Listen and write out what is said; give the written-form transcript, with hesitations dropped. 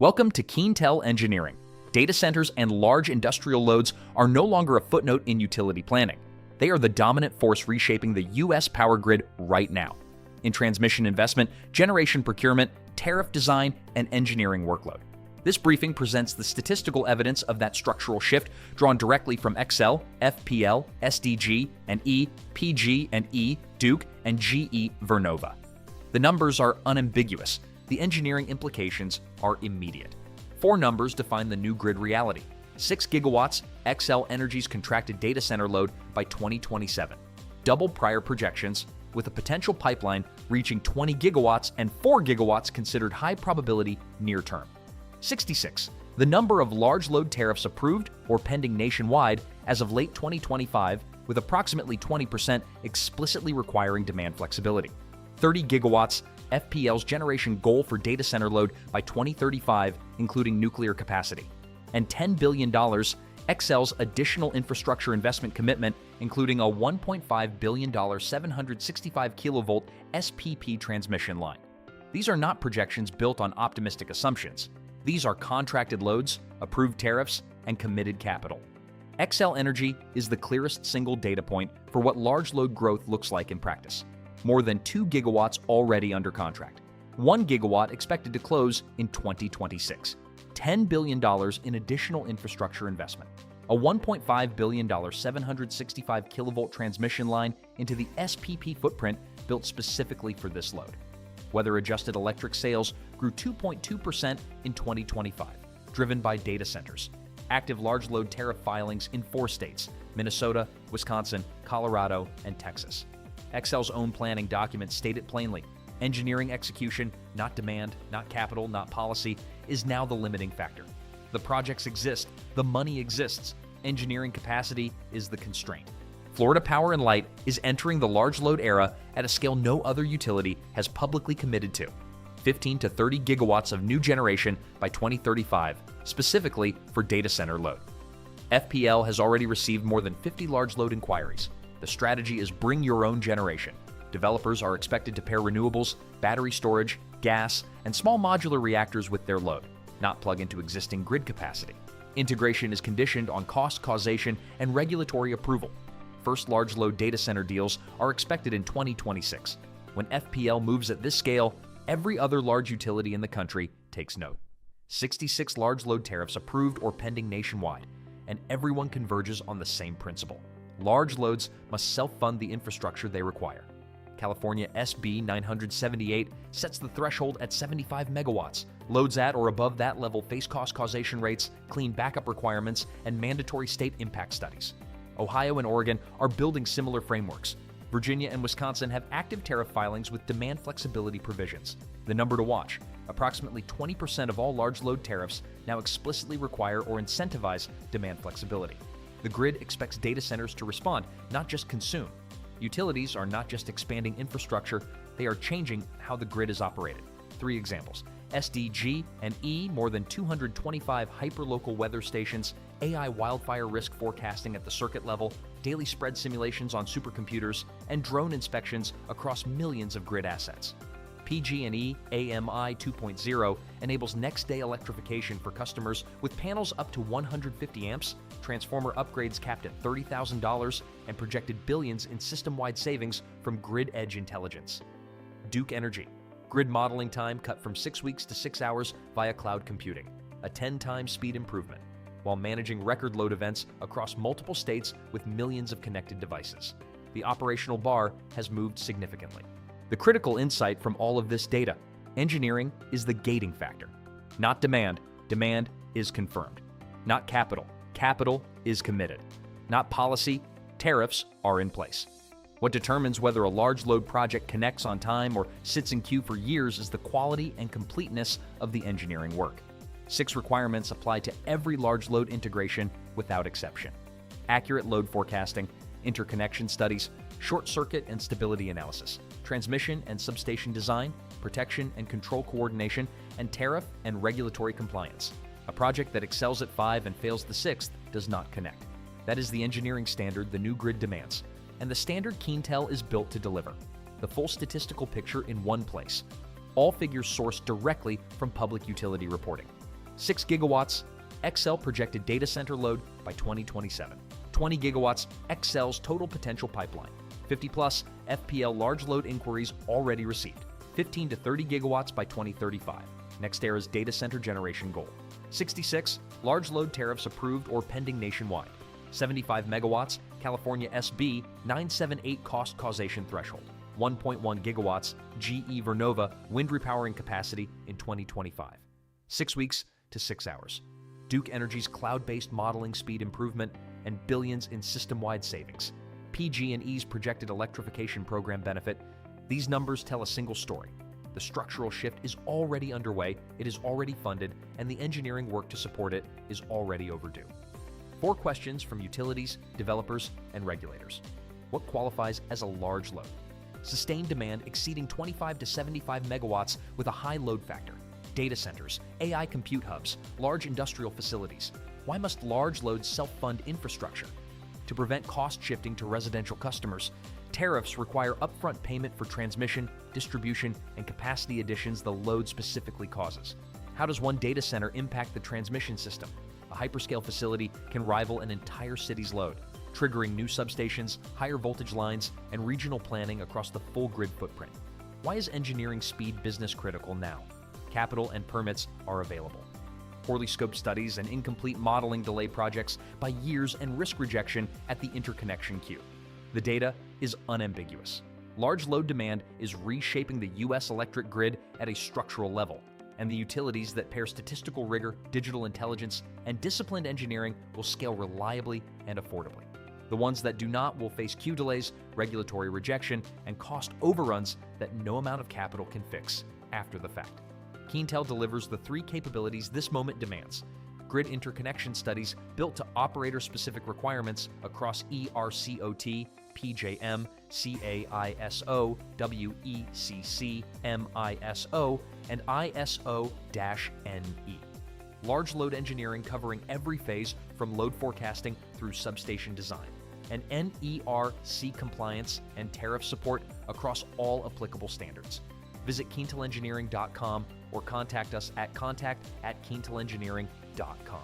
Welcome to Xcel Engineering. Data centers and large industrial loads are no longer a footnote in utility planning. They are the dominant force reshaping the U.S. power grid right now. In transmission investment, generation procurement, tariff design, and engineering workload. This briefing presents the statistical evidence of that structural shift drawn directly from Xcel, FPL, SDG&E, PG&E, Duke, and GE Vernova. The numbers are unambiguous. The engineering implications are immediate. Four numbers define the new grid reality. 6 gigawatts, Xcel Energy's contracted data center load by 2027. Double prior projections, with a potential pipeline reaching 20 gigawatts and 4 gigawatts considered high probability near term. 66. The number of large load tariffs approved or pending nationwide as of late 2025, with approximately 20% explicitly requiring demand flexibility. 30 gigawatts, FPL's generation goal for data center load by 2035, including nuclear capacity. And $10 billion, Xcel's additional infrastructure investment commitment, including a $1.5 billion 765 kilovolt SPP transmission line. These are not projections built on optimistic assumptions. These are contracted loads, approved tariffs, and committed capital. Xcel Energy is the clearest single data point for what large load growth looks like in practice. More than 2 gigawatts already under contract. 1 gigawatt expected to close in 2026. $10 billion in additional infrastructure investment. A $1.5 billion 765 kilovolt transmission line into the SPP footprint built specifically for this load. Weather-adjusted electric sales grew 2.2% in 2025, driven by data centers. Active large load tariff filings in 4 states: Minnesota, Wisconsin, Colorado, and Texas. Xcel's own planning documents state it plainly. Engineering execution, not demand, not capital, not policy, is now the limiting factor. The projects exist, the money exists, engineering capacity is the constraint. Florida Power & Light is entering the large load era at a scale no other utility has publicly committed to. 15 to 30 gigawatts of new generation by 2035, specifically for data center load. FPL has already received more than 50 large load inquiries. The strategy is bring your own generation. Developers are expected to pair renewables, battery storage, gas, and small modular reactors with their load, not plug into existing grid capacity. Integration is conditioned on cost causation and regulatory approval. First large load data center deals are expected in 2026. When FPL moves at this scale, every other large utility in the country takes note. 66 large load tariffs approved or pending nationwide, and everyone converges on the same principle. Large loads must self-fund the infrastructure they require. California SB 978 sets the threshold at 75 megawatts. Loads at or above that level face cost causation rates, clean backup requirements, and mandatory state impact studies. Ohio and Oregon are building similar frameworks. Virginia and Wisconsin have active tariff filings with demand flexibility provisions. The number to watch: approximately 20% of all large load tariffs now explicitly require or incentivize demand flexibility. The grid expects data centers to respond, not just consume. Utilities are not just expanding infrastructure, they are changing how the grid is operated. 3 examples: SDG&E, more than 225 hyperlocal weather stations, AI wildfire risk forecasting at the circuit level, daily spread simulations on supercomputers, and drone inspections across millions of grid assets. PG&E AMI 2.0 enables next-day electrification for customers with panels up to 150 amps, transformer upgrades capped at $30,000, and projected billions in system-wide savings from grid edge intelligence. Duke Energy. Grid modeling time cut from 6 weeks to 6 hours via cloud computing, a 10-time speed improvement, while managing record load events across multiple states with millions of connected devices. The operational bar has moved significantly. The critical insight from all of this data: engineering is the gating factor. Not demand, demand is confirmed. Not capital, capital is committed. Not policy, tariffs are in place. What determines whether a large load project connects on time or sits in queue for years is the quality and completeness of the engineering work. 6 requirements apply to every large load integration without exception: accurate load forecasting, interconnection studies, short circuit and stability analysis, transmission and substation design, protection and control coordination, and tariff and regulatory compliance. A project that excels at 5 and fails the 6th does not connect. That is the engineering standard the new grid demands, and the standard Xcel is built to deliver. The full statistical picture in one place. All figures sourced directly from public utility reporting. 6 gigawatts, Xcel projected data center load by 2027. 20 gigawatts, Xcel's total potential pipeline. 50 plus FPL large load inquiries already received. 15 to 30 gigawatts by 2035. NextEra's data center generation goal. 66 large load tariffs approved or pending nationwide. 75 megawatts, California SB 978 cost causation threshold. 1.1 gigawatts, GE Vernova wind repowering capacity in 2025. 6 weeks to 6 hours. Duke Energy's cloud-based modeling speed improvement and billions in system-wide savings. PG&E's projected electrification program benefit. These numbers tell a single story. The structural shift is already underway, it is already funded, and the engineering work to support it is already overdue. 4 questions from utilities, developers, and regulators. What qualifies as a large load? Sustained demand exceeding 25 to 75 megawatts with a high load factor. Data centers, AI compute hubs, large industrial facilities. Why must large loads self-fund infrastructure? To prevent cost shifting to residential customers, tariffs require upfront payment for transmission, distribution, and capacity additions the load specifically causes. How does one data center impact the transmission system? A hyperscale facility can rival an entire city's load, triggering new substations, higher voltage lines, and regional planning across the full grid footprint. Why is engineering speed business critical now? Capital and permits are available. Poorly scoped studies and incomplete modeling delay projects by years and risk rejection at the interconnection queue. The data is unambiguous. Large load demand is reshaping the U.S. electric grid at a structural level, and the utilities that pair statistical rigor, digital intelligence, and disciplined engineering will scale reliably and affordably. The ones that do not will face queue delays, regulatory rejection, and cost overruns that no amount of capital can fix after the fact. Keentel delivers the 3 capabilities this moment demands: grid interconnection studies built to operator-specific requirements across ERCOT, PJM, CAISO, WECC, MISO, and ISO-NE. Large load engineering covering every phase from load forecasting through substation design, and NERC compliance and tariff support across all applicable standards. Visit KeentelEngineering.com or contact us at contact@KeentelEngineering.com.